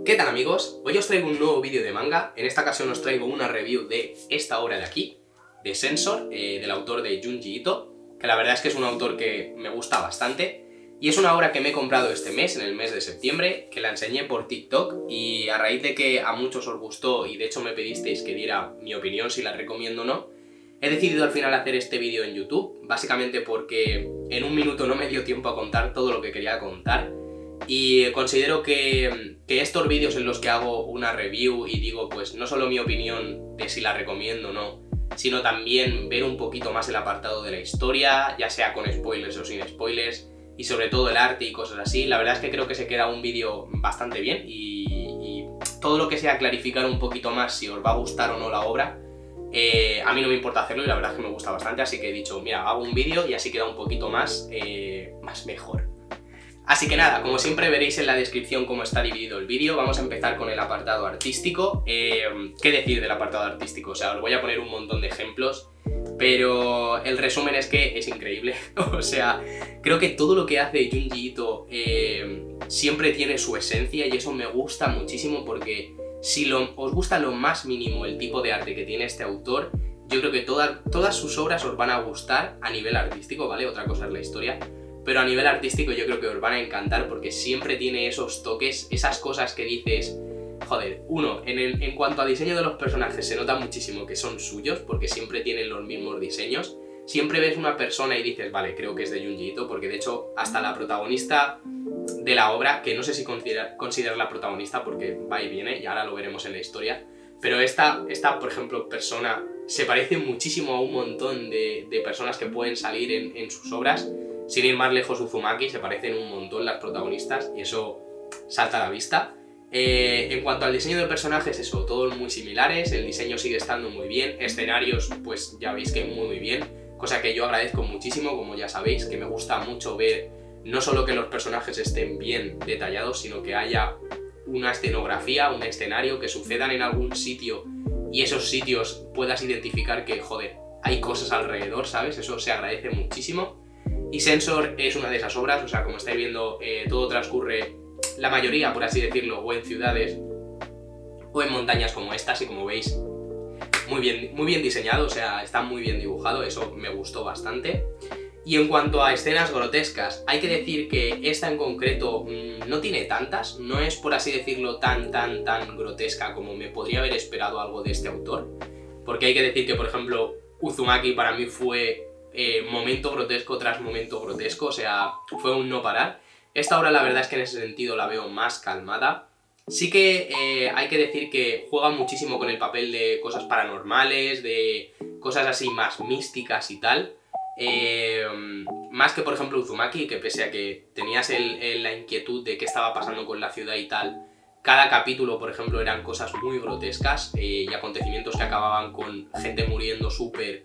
¿Qué tal, amigos? Hoy os traigo un nuevo vídeo de manga. En esta ocasión os traigo una review de esta obra de aquí, de Sensor, del autor de Junji Ito, que la verdad es que es un autor que me gusta bastante, y es una obra que me he comprado este mes, en el mes de septiembre, que la enseñé por TikTok, y a raíz de que a muchos os gustó, y de hecho me pedisteis que diera mi opinión si la recomiendo o no, he decidido al final hacer este vídeo en YouTube, básicamente porque en un minuto no me dio tiempo a contar todo lo que quería contar, y considero que estos vídeos en los que hago una review y digo pues no solo mi opinión de si la recomiendo o no, sino también ver un poquito más el apartado de la historia, ya sea con spoilers o sin spoilers, y sobre todo el arte y cosas así, la verdad es que creo que se queda un vídeo bastante bien y todo lo que sea clarificar un poquito más si os va a gustar o no la obra, a mí no me importa hacerlo y la verdad es que me gusta bastante, así que he dicho, mira, hago un vídeo y así queda un poquito más mejor. Así que nada, como siempre veréis en la descripción cómo está dividido el vídeo. Vamos a empezar con el apartado artístico. ¿Qué decir del apartado artístico? O sea, os voy a poner un montón de ejemplos, pero el resumen es que es increíble. O sea, creo que todo lo que hace Junji Ito siempre tiene su esencia y eso me gusta muchísimo porque si os gusta lo más mínimo el tipo de arte que tiene este autor, yo creo que todas sus obras os van a gustar a nivel artístico, ¿vale? Otra cosa es la historia. Pero a nivel artístico yo creo que os van a encantar porque siempre tiene esos toques, esas cosas que dices, joder, en cuanto a diseño de los personajes se nota muchísimo que son suyos porque siempre tienen los mismos diseños. Siempre ves una persona y dices, vale, creo que es de Junji Ito, porque de hecho hasta la protagonista de la obra, que no sé si considerar la protagonista porque va y viene y ahora lo veremos en la historia, pero esta por ejemplo, persona se parece muchísimo a un montón de personas que pueden salir en sus obras. Sin ir más lejos, Uzumaki, se parecen un montón las protagonistas y eso salta a la vista. En cuanto al diseño de personajes, eso, todos muy similares, el diseño sigue estando muy bien, escenarios, pues ya veis que muy bien, cosa que yo agradezco muchísimo, como ya sabéis, que me gusta mucho ver no solo que los personajes estén bien detallados, sino que haya una escenografía, un escenario, que sucedan en algún sitio y esos sitios puedas identificar que, joder, hay cosas alrededor, ¿sabes? Eso se agradece muchísimo. Y Sensor es una de esas obras, o sea, como estáis viendo, todo transcurre, la mayoría, por así decirlo, o en ciudades o en montañas como estas, y como veis, muy bien diseñado, o sea, está muy bien dibujado, eso me gustó bastante. Y en cuanto a escenas grotescas, hay que decir que esta en concreto no tiene tantas, no es, por así decirlo, tan grotesca como me podría haber esperado algo de este autor, porque hay que decir que, por ejemplo, Uzumaki para mí fue momento grotesco tras momento grotesco, o sea, fue un no parar. Esta obra la verdad es que en ese sentido la veo más calmada. Sí que hay que decir que juega muchísimo con el papel de cosas paranormales, de cosas así más místicas y tal. Más que por ejemplo Uzumaki, que pese a que tenías la inquietud de qué estaba pasando con la ciudad y tal, cada capítulo, por ejemplo, eran cosas muy grotescas y acontecimientos que acababan con gente muriendo súper...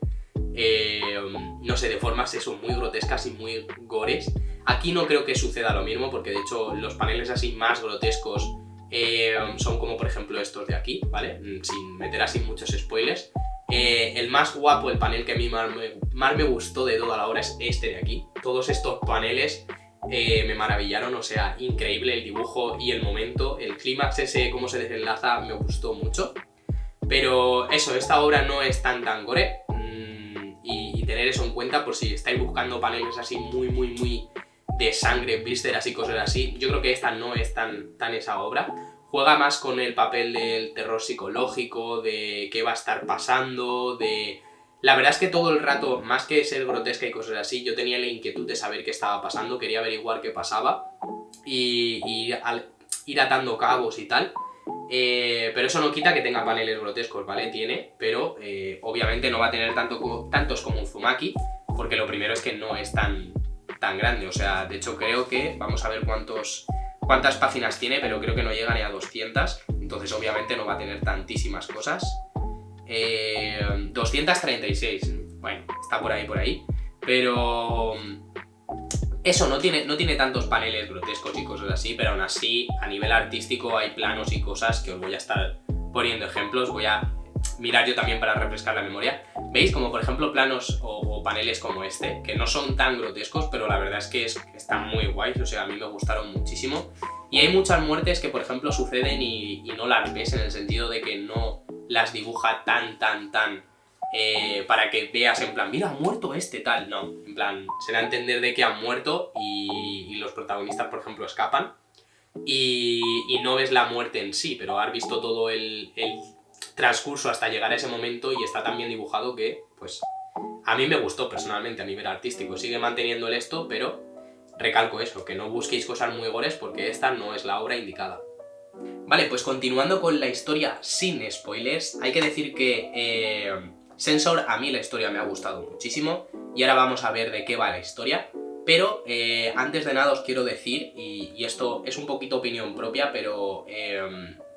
no sé, de formas eso, muy grotescas y muy gores. Aquí no creo que suceda lo mismo, porque de hecho los paneles así más grotescos son como por ejemplo estos de aquí, ¿vale? Sin meter así muchos spoilers. El más guapo, el panel que a mí más me gustó de toda la obra es este de aquí. Todos estos paneles me maravillaron, o sea, increíble el dibujo y el momento. El clímax ese, cómo se desenlaza, me gustó mucho. Pero eso, esta obra no es tan gore. Y tener eso en cuenta por si estáis buscando paneles así muy de sangre, vísceras y cosas así. Yo creo que esta no es tan esa obra. Juega más con el papel del terror psicológico, de qué va a estar pasando, La verdad es que todo el rato, más que ser grotesca y cosas así, yo tenía la inquietud de saber qué estaba pasando, quería averiguar qué pasaba y ir atando cabos y tal. Pero eso no quita que tenga paneles grotescos, ¿vale? Tiene, pero obviamente no va a tener tantos como Uzumaki, porque lo primero es que no es tan grande, o sea, de hecho creo que, vamos a ver cuántas páginas tiene, pero creo que no llega ni a 200, entonces obviamente no va a tener tantísimas cosas. 236, bueno, está por ahí, pero... Eso, no tiene tantos paneles grotescos y cosas así, pero aún así, a nivel artístico hay planos y cosas que os voy a estar poniendo ejemplos, voy a mirar yo también para refrescar la memoria. ¿Veis? Como por ejemplo planos o paneles como este, que no son tan grotescos, pero la verdad es que están muy guays, o sea, a mí me gustaron muchísimo. Y hay muchas muertes que, por ejemplo, suceden y no las ves, en el sentido de que no las dibuja tan para que veas en plan, mira, ha muerto este tal. No, en plan, se da a entender de que han muerto y los protagonistas, por ejemplo, escapan y no ves la muerte en sí, pero has visto todo el transcurso hasta llegar a ese momento y está tan bien dibujado que, pues, a mí me gustó personalmente a nivel artístico. Sigue manteniendo el esto, pero recalco eso, que no busquéis cosas muy gores porque esta no es la obra indicada. Vale, pues continuando con la historia sin spoilers, hay que decir que Sensor, a mí la historia me ha gustado muchísimo y ahora vamos a ver de qué va la historia. Pero antes de nada os quiero decir, y esto es un poquito opinión propia, pero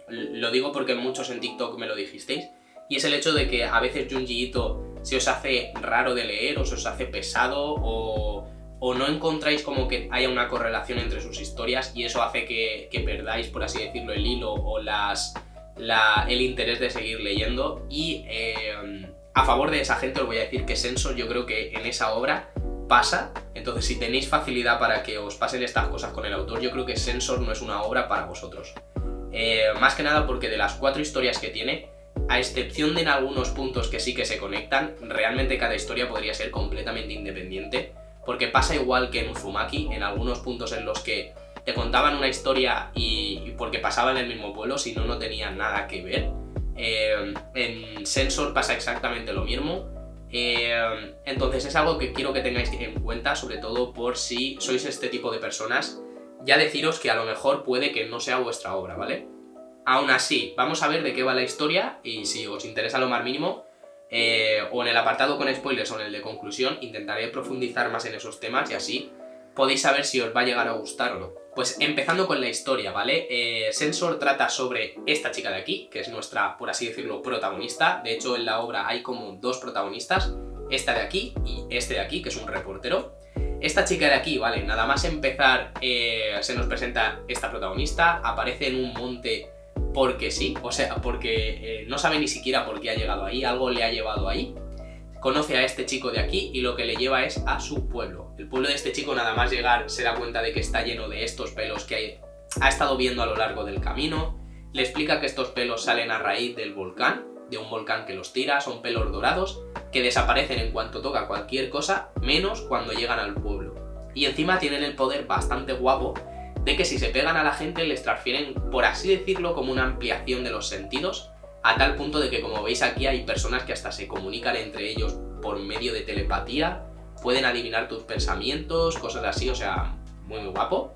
lo digo porque muchos en TikTok me lo dijisteis, y es el hecho de que a veces Junji Ito se os hace raro de leer o se os hace pesado o no encontráis como que haya una correlación entre sus historias y eso hace que perdáis, por así decirlo, el hilo o el interés de seguir leyendo. Y a favor de esa gente os voy a decir que Sensor, yo creo que en esa obra pasa. Entonces, si tenéis facilidad para que os pasen estas cosas con el autor, yo creo que Sensor no es una obra para vosotros. Más que nada porque de las 4 historias que tiene, a excepción de en algunos puntos que sí que se conectan, realmente cada historia podría ser completamente independiente, porque pasa igual que en Uzumaki, en algunos puntos en los que te contaban una historia y porque pasaba en el mismo pueblo, si no, no tenían nada que ver. En Sensor pasa exactamente lo mismo. Entonces es algo que quiero que tengáis en cuenta, sobre todo por si sois este tipo de personas. Ya deciros que a lo mejor puede que no sea vuestra obra, ¿vale? Aún así, vamos a ver de qué va la historia y si os interesa lo más mínimo, o en el apartado con spoilers o en el de conclusión, intentaré profundizar más en esos temas y así podéis saber si os va a llegar a gustar o no. Pues empezando con la historia, ¿vale? Sensor trata sobre esta chica de aquí, que es nuestra, por así decirlo, protagonista. De hecho, en la obra hay como 2 protagonistas, esta de aquí y este de aquí, que es un reportero. Esta chica de aquí, vale, nada más empezar se nos presenta esta protagonista, aparece en un monte porque sí, o sea, porque no sabe ni siquiera por qué ha llegado ahí, algo le ha llevado ahí. Conoce a este chico de aquí y lo que le lleva es a su pueblo. El pueblo de este chico, nada más llegar, se da cuenta de que está lleno de estos pelos que ha estado viendo a lo largo del camino. Le explica que estos pelos salen a raíz del volcán, de un volcán que los tira, son pelos dorados que desaparecen en cuanto toca cualquier cosa, menos cuando llegan al pueblo. Y encima tienen el poder bastante guapo de que si se pegan a la gente les transfieren, por así decirlo, como una ampliación de los sentidos, a tal punto de que, como veis aquí, hay personas que hasta se comunican entre ellos por medio de telepatía, pueden adivinar tus pensamientos, cosas así, o sea, muy guapo.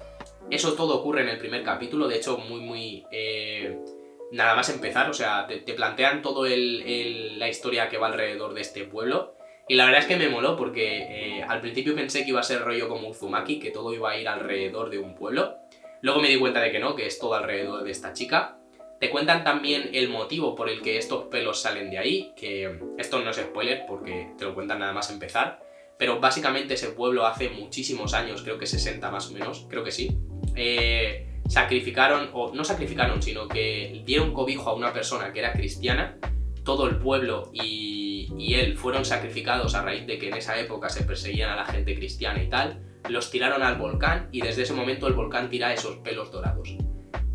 Eso todo ocurre en el primer capítulo, de hecho nada más empezar, o sea, te plantean todo la historia que va alrededor de este pueblo. Y la verdad es que me moló porque al principio pensé que iba a ser rollo como Uzumaki, que todo iba a ir alrededor de un pueblo. Luego me di cuenta de que no, que es todo alrededor de esta chica. Te cuentan también el motivo por el que estos pelos salen de ahí, que esto no es spoiler porque te lo cuentan nada más empezar, pero básicamente ese pueblo hace muchísimos años, creo que 60 más o menos, creo que sí, sacrificaron, o no sacrificaron, sino que dieron cobijo a una persona que era cristiana. Todo el pueblo y él fueron sacrificados a raíz de que en esa época se perseguían a la gente cristiana y tal. Los tiraron al volcán y desde ese momento el volcán tira esos pelos dorados.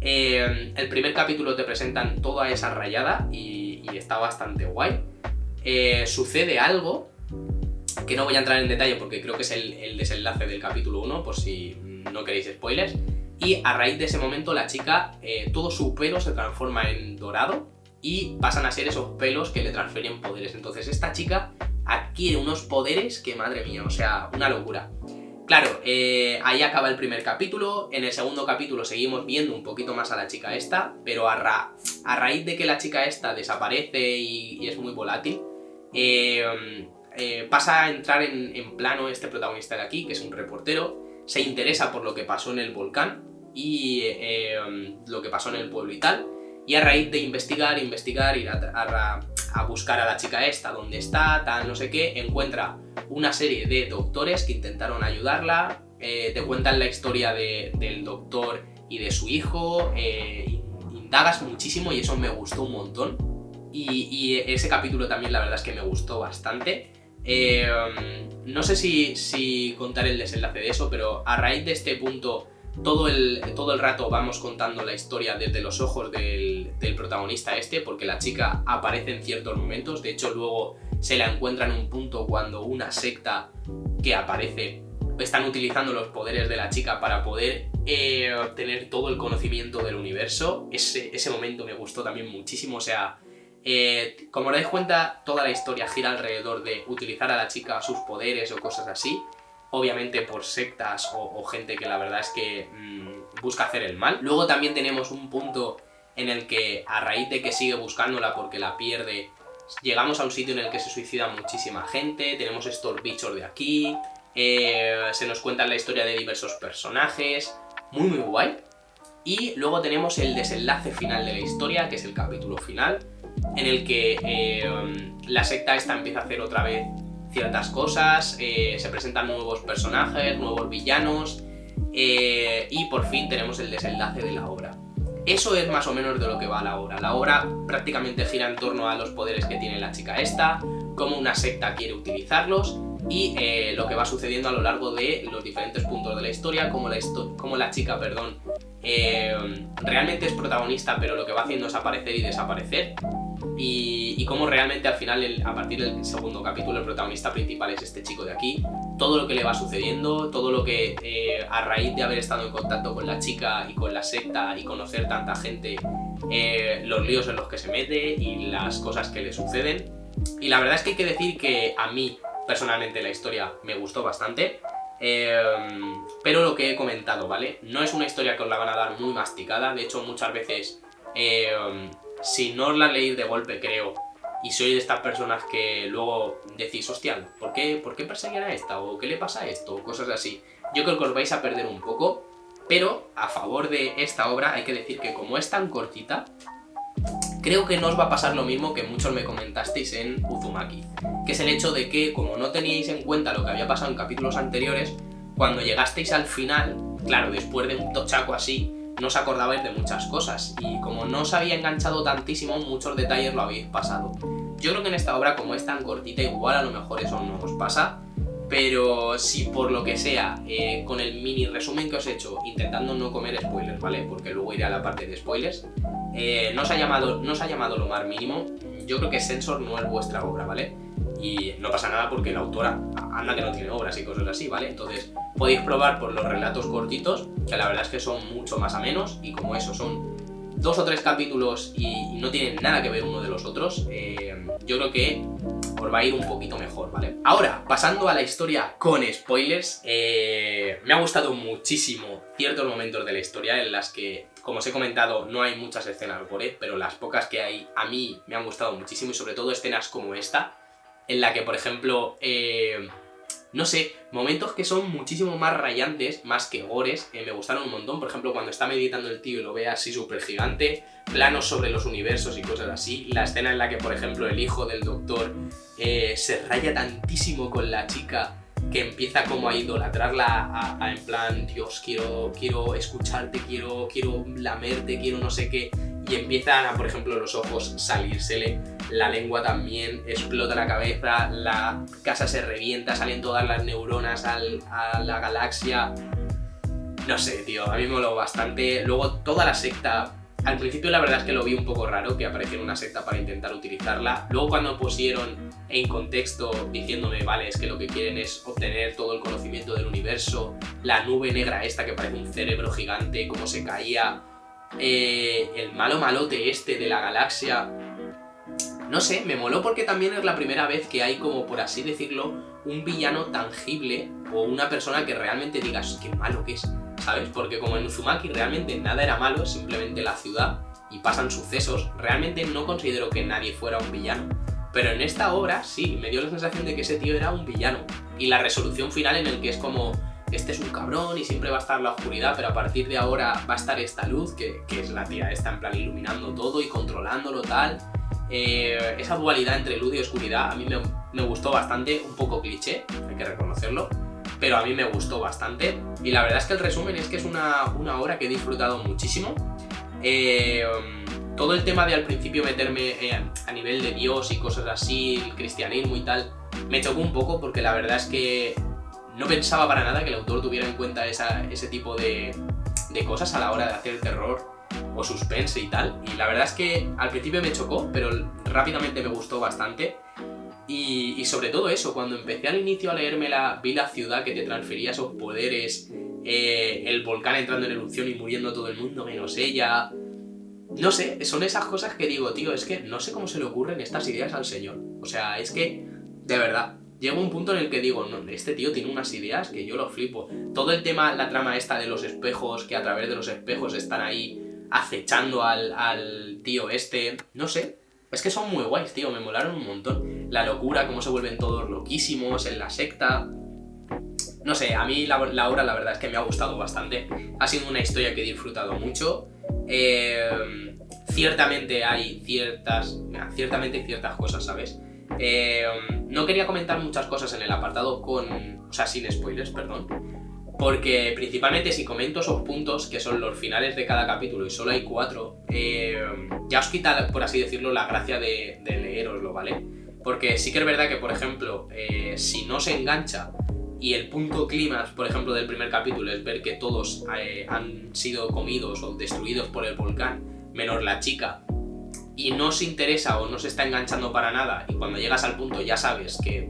El primer capítulo te presentan toda esa rayada y está bastante guay. Sucede algo que no voy a entrar en detalle porque creo que es el desenlace del capítulo 1, por si no queréis spoilers. Y a raíz de ese momento la chica, todo su pelo se transforma en dorado y pasan a ser esos pelos que le transfieren poderes. Entonces esta chica adquiere unos poderes que, madre mía, o sea, una locura. Claro, ahí acaba el primer capítulo. En el segundo capítulo seguimos viendo un poquito más a la chica esta, pero a raíz de que la chica esta desaparece y es muy volátil, pasa a entrar en plano este protagonista de aquí, que es un reportero, se interesa por lo que pasó en el volcán y lo que pasó en el pueblo y tal, y a raíz de investigar, ir a buscar a la chica esta, donde está, tal, no sé qué, encuentra una serie de doctores que intentaron ayudarla, te cuentan la historia del doctor y de su hijo, indagas muchísimo y eso me gustó un montón. Y ese capítulo también la verdad es que me gustó bastante. No sé si contar el desenlace de eso, pero a raíz de este punto todo el rato vamos contando la historia desde los ojos del protagonista porque la chica aparece en ciertos momentos. De hecho, luego se la encuentra en un punto cuando una secta que aparece están utilizando los poderes de la chica para poder obtener todo el conocimiento del universo. Ese momento me gustó también muchísimo. O sea, como os dais cuenta, toda la historia gira alrededor de utilizar a la chica, sus poderes o cosas así. Obviamente por sectas o gente que la verdad es que busca hacer el mal. Luego también tenemos un punto en el que, a raíz de que sigue buscándola porque la pierde, llegamos a un sitio en el que se suicida muchísima gente. Tenemos estos bichos de aquí, se nos cuenta la historia de diversos personajes, muy guay. Y luego tenemos el desenlace final de la historia, que es el capítulo final, en el que la secta esta empieza a hacer otra vez ciertas cosas, se presentan nuevos personajes, nuevos villanos, y por fin tenemos el desenlace de la obra. Eso es más o menos de lo que va la obra. La obra prácticamente gira en torno a los poderes que tiene la chica esta, cómo una secta quiere utilizarlos y lo que va sucediendo a lo largo de los diferentes puntos de la historia, cómo la chica, realmente es protagonista, pero lo que va haciendo es aparecer y desaparecer. Y cómo realmente al final, a partir del segundo capítulo, el protagonista principal es este chico de aquí. Todo lo que le va sucediendo, todo lo que a raíz de haber estado en contacto con la chica y con la secta y conocer tanta gente, los líos en los que se mete y las cosas que le suceden. Y la verdad es que hay que decir que a mí personalmente la historia me gustó bastante, pero lo que he comentado, ¿vale? No es una historia que os la van a dar muy masticada. De hecho, muchas veces si no os la leéis de golpe, creo, y sois de estas personas que luego decís, hostia, ¿por qué perseguir a esta? ¿O qué le pasa a esto? O cosas así. Yo creo que os vais a perder un poco, pero a favor de esta obra hay que decir que como es tan cortita, creo que no os va a pasar lo mismo que muchos me comentasteis en Uzumaki, que es el hecho de que, como no teníais en cuenta lo que había pasado en capítulos anteriores, cuando llegasteis al final, claro, después de un tochaco así, no os acordabais de muchas cosas, y como no os había enganchado tantísimo, muchos detalles lo habéis pasado. Yo creo que en esta obra, como es tan cortita, igual a lo mejor eso no os pasa, pero si por lo que sea, con el mini resumen que os he hecho, intentando no comer spoilers, ¿vale? Porque luego iré a la parte de spoilers, no os ha llamado lo más mínimo, yo creo que Sensor no es vuestra obra, ¿vale? Y no pasa nada porque la autora anda que no tiene obras y cosas así, ¿vale? Entonces podéis probar por los relatos cortitos, que la verdad es que son mucho más amenos, y como eso son 2 o 3 capítulos y no tienen nada que ver uno de los otros, yo creo que os va a ir un poquito mejor, ¿vale? Ahora, pasando a la historia con spoilers, me ha gustado muchísimo ciertos momentos de la historia en las que, como os he comentado, no hay muchas escenas gore, pero las pocas que hay a mí me han gustado muchísimo, y sobre todo escenas como esta, en la que, por ejemplo, no sé, momentos que son muchísimo más rayantes, más que gores, me gustaron un montón. Por ejemplo, cuando está meditando el tío y lo ve así súper gigante, planos sobre los universos y cosas así. La escena en la que, por ejemplo, el hijo del doctor se raya tantísimo con la chica que empieza como a idolatrarla, en plan, Dios, quiero escucharte, quiero lamerte, quiero no sé qué, y empiezan a, por ejemplo, los ojos salírsele, la lengua también, explota la cabeza, la casa se revienta, salen todas las neuronas a la galaxia. No sé, tío, a mí me moló bastante. Luego toda la secta, al principio la verdad es que lo vi un poco raro que apareciera una secta para intentar utilizarla. Luego cuando pusieron en contexto diciéndome, vale, es que lo que quieren es obtener todo el conocimiento del universo, la nube negra esta que parece un cerebro gigante, cómo se caía, el malote este de la galaxia. No sé, me moló porque también es la primera vez que hay, como por así decirlo, un villano tangible o una persona que realmente digas qué malo que es, ¿sabes? Porque como en Uzumaki realmente nada era malo, simplemente la ciudad y pasan sucesos, realmente no considero que nadie fuera un villano. Pero en esta obra sí, me dio la sensación de que ese tío era un villano. Y la resolución final en el que es como, este es un cabrón y siempre va a estar la oscuridad, pero a partir de ahora va a estar esta luz, que es la tía esta en plan iluminando todo y controlándolo tal. Esa dualidad entre luz y oscuridad a mí me gustó bastante, un poco cliché, hay que reconocerlo, pero a mí me gustó bastante. Y la verdad es que el resumen es que es una obra que he disfrutado muchísimo. Todo el tema de al principio meterme a nivel de Dios y cosas así, el cristianismo y tal, me chocó un poco porque la verdad es que no pensaba para nada que el autor tuviera en cuenta ese tipo de de cosas a la hora de hacer terror o suspense y tal. Y la verdad es que al principio me chocó, pero rápidamente me gustó bastante. Y sobre todo eso, cuando empecé al inicio a leérmela, vi la ciudad que te transfería esos poderes, el volcán entrando en erupción y muriendo todo el mundo menos ella. No sé, son esas cosas que digo, tío, es que no sé cómo se le ocurren estas ideas al señor. O sea, es que, de verdad, llega un punto en el que digo, no, este tío tiene unas ideas que yo lo flipo. Todo el tema, la trama esta de los espejos, que a través de los espejos están ahí acechando al tío este, no sé. Es que son muy guays, tío, me molaron un montón. La locura, cómo se vuelven todos loquísimos en la secta. No sé, a mí la obra la verdad es que me ha gustado bastante. Ha sido una historia que he disfrutado mucho. Ciertamente hay ciertas cosas, ¿sabes? No quería comentar muchas cosas en el apartado o sea, sin spoilers, perdón. Porque principalmente si comento esos puntos, que son los finales de cada capítulo, y solo hay 4, ya os quita, por así decirlo, la gracia de leeroslo, ¿vale? Porque sí que es verdad que, por ejemplo, si no se engancha y el punto clímax, por ejemplo, del primer capítulo es ver que todos han sido comidos o destruidos por el volcán, menos la chica, y no os interesa o no se está enganchando para nada, y cuando llegas al punto ya sabes que,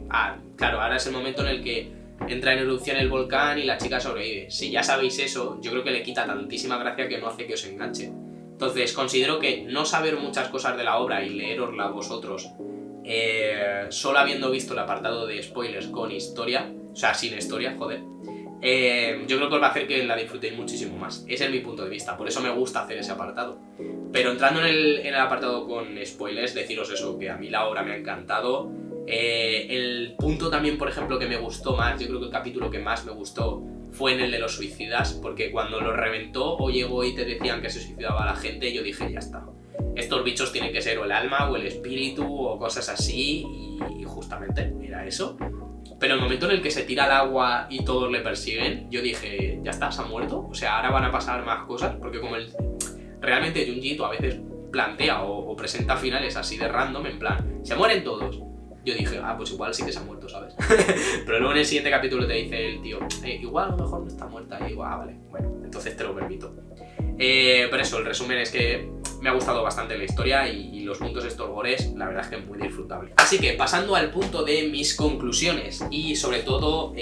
claro, ahora es el momento en el que entra en erupción el volcán y la chica sobrevive. Si ya sabéis eso, yo creo que le quita tantísima gracia que no hace que os enganche. Entonces, considero que no saber muchas cosas de la obra y leerosla vosotros, solo habiendo visto el apartado de spoilers con historia, o sea, sin historia, joder, yo creo que os va a hacer que la disfrutéis muchísimo más. Ese es mi punto de vista, por eso me gusta hacer ese apartado. Pero entrando en el apartado con spoilers, deciros eso, que a mí la obra me ha encantado. El punto también, por ejemplo, que me gustó más, yo creo que el capítulo que más me gustó fue en el de los suicidas, porque cuando lo reventó o llegó y te decían que se suicidaba la gente, yo dije, ya está, estos bichos tienen que ser o el alma o el espíritu o cosas así, y justamente era eso. Pero el momento en el que se tira al agua y todos le persiguen, yo dije, ya está, se ha muerto, o sea, ahora van a pasar más cosas, porque como realmente Junji Ito a veces plantea o presenta finales así de random, en plan, se mueren todos. Yo dije, pues igual sí que se ha muerto, ¿sabes? Pero luego en el siguiente capítulo te dice el tío, igual a lo mejor no está muerta. Y digo, vale, bueno, entonces te lo permito. Pero eso, el resumen es que me ha gustado bastante la historia y los puntos estos gores, la verdad es que es muy disfrutable. Así que pasando al punto de mis conclusiones, y sobre todo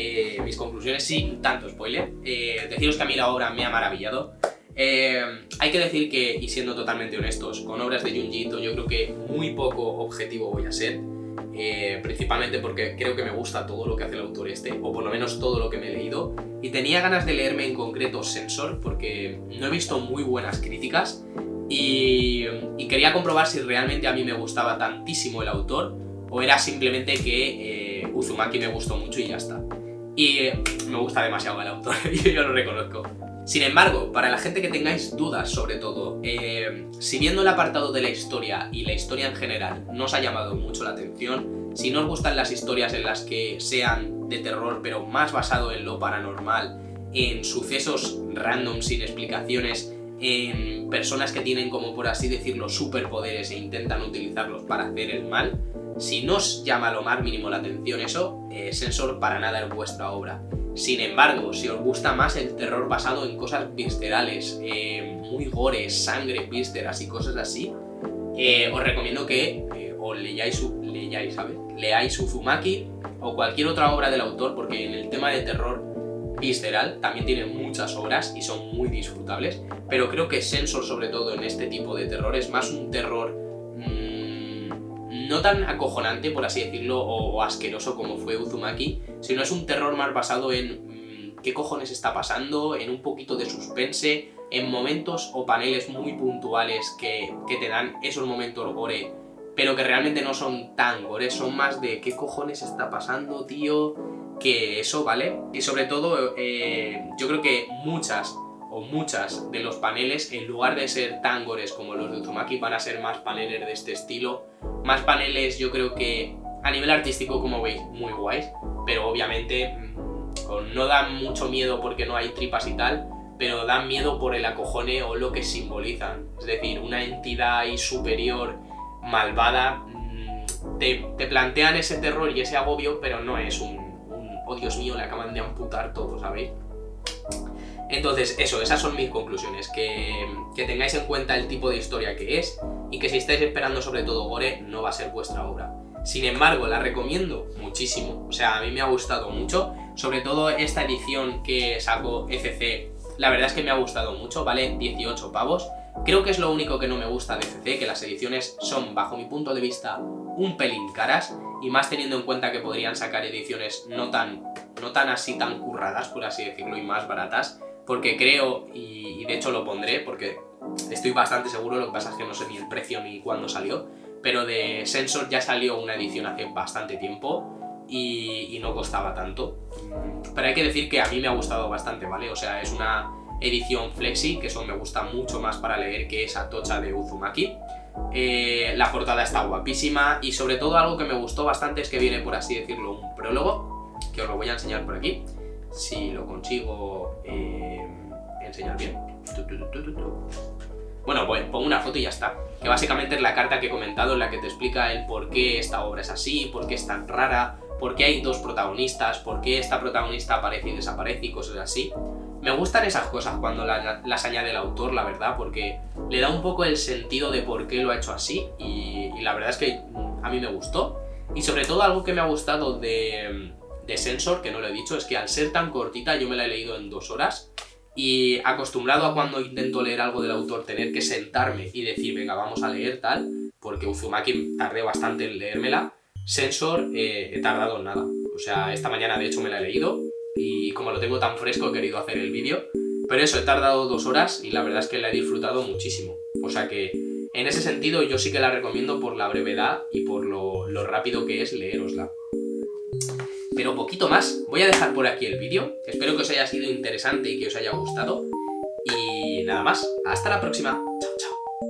mis conclusiones sin tanto spoiler, deciros que a mí la obra me ha maravillado. Hay que decir que, y siendo totalmente honestos, con obras de Junji Ito yo creo que muy poco objetivo voy a ser. Principalmente porque creo que me gusta todo lo que hace el autor este, o por lo menos todo lo que me he leído, y tenía ganas de leerme en concreto Sensor porque no he visto muy buenas críticas y quería comprobar si realmente a mí me gustaba tantísimo el autor o era simplemente que Uzumaki me gustó mucho y ya está. Y me gusta demasiado el autor, yo lo reconozco. Sin embargo, para la gente que tengáis dudas sobre todo, si viendo el apartado de la historia y la historia en general no os ha llamado mucho la atención, si no os gustan las historias en las que sean de terror pero más basado en lo paranormal, en sucesos random sin explicaciones, en personas que tienen como por así decirlo superpoderes e intentan utilizarlos para hacer el mal, si no os llama lo más mínimo la atención eso, Sensor para nada es vuestra obra. Sin embargo, si os gusta más el terror basado en cosas viscerales, muy gores, sangre, vísceras y cosas así, os recomiendo que leáis Uzumaki o cualquier otra obra del autor, porque en el tema de terror visceral también tiene muchas obras y son muy disfrutables, pero creo que Sensor, sobre todo en este tipo de terror, es más un terror no tan acojonante, por así decirlo, o asqueroso como fue Uzumaki, sino es un terror más basado en qué cojones está pasando, en un poquito de suspense, en momentos o paneles muy puntuales que te dan esos momentos gore, pero que realmente no son tan gore, son más de qué cojones está pasando, tío, que eso, ¿vale? Y sobre todo, yo creo que muchas de los paneles, en lugar de ser tan gores como los de Uzumaki, van a ser más paneles de este estilo. Más paneles, yo creo que a nivel artístico, como veis, muy guays, pero obviamente no dan mucho miedo porque no hay tripas y tal, pero dan miedo por el acojone o lo que simbolizan. Es decir, una entidad ahí superior, malvada, te plantean ese terror y ese agobio, pero no es un oh Dios mío, le acaban de amputar todo, ¿sabéis? Entonces, eso, esas son mis conclusiones, que tengáis en cuenta el tipo de historia que es y que si estáis esperando sobre todo gore, no va a ser vuestra obra. Sin embargo, la recomiendo muchísimo, o sea, a mí me ha gustado mucho, sobre todo esta edición que sacó ECC, la verdad es que me ha gustado mucho, vale 18 pavos. Creo que es lo único que no me gusta de ECC, que las ediciones son, bajo mi punto de vista, un pelín caras, y más teniendo en cuenta que podrían sacar ediciones no tan así tan curradas, por así decirlo, y más baratas, porque creo, y de hecho lo pondré, porque estoy bastante seguro, lo que pasa es que no sé ni el precio ni cuándo salió, pero de Sensor ya salió una edición hace bastante tiempo y no costaba tanto. Pero hay que decir que a mí me ha gustado bastante, ¿vale? O sea, es una edición flexi, que eso me gusta mucho más para leer que esa tocha de Uzumaki. La portada está guapísima y sobre todo algo que me gustó bastante es que viene, por así decirlo, un prólogo, que os lo voy a enseñar por aquí, si lo consigo enseñar bien. Bueno, pues pongo una foto y ya está, que básicamente es la carta que he comentado en la que te explica el por qué esta obra es así, por qué es tan rara, por qué hay dos protagonistas, por qué esta protagonista aparece y desaparece y cosas así. Me gustan esas cosas cuando las añade el autor, la verdad, porque le da un poco el sentido de por qué lo ha hecho así y la verdad es que a mí me gustó. Y sobre todo algo que me ha gustado de Sensor, que no lo he dicho, es que al ser tan cortita yo me la he leído en 2 horas y acostumbrado a cuando intento leer algo del autor tener que sentarme y decir venga vamos a leer tal, porque Uzumaki tardé bastante en leérmela, Sensor he tardado en nada. O sea, esta mañana de hecho me la he leído y como lo tengo tan fresco he querido hacer el vídeo, pero eso, he tardado 2 horas y la verdad es que la he disfrutado muchísimo. O sea que en ese sentido yo sí que la recomiendo por la brevedad y por lo rápido que es leerosla. Pero poquito más, voy a dejar por aquí el vídeo, espero que os haya sido interesante y que os haya gustado y nada más, hasta la próxima.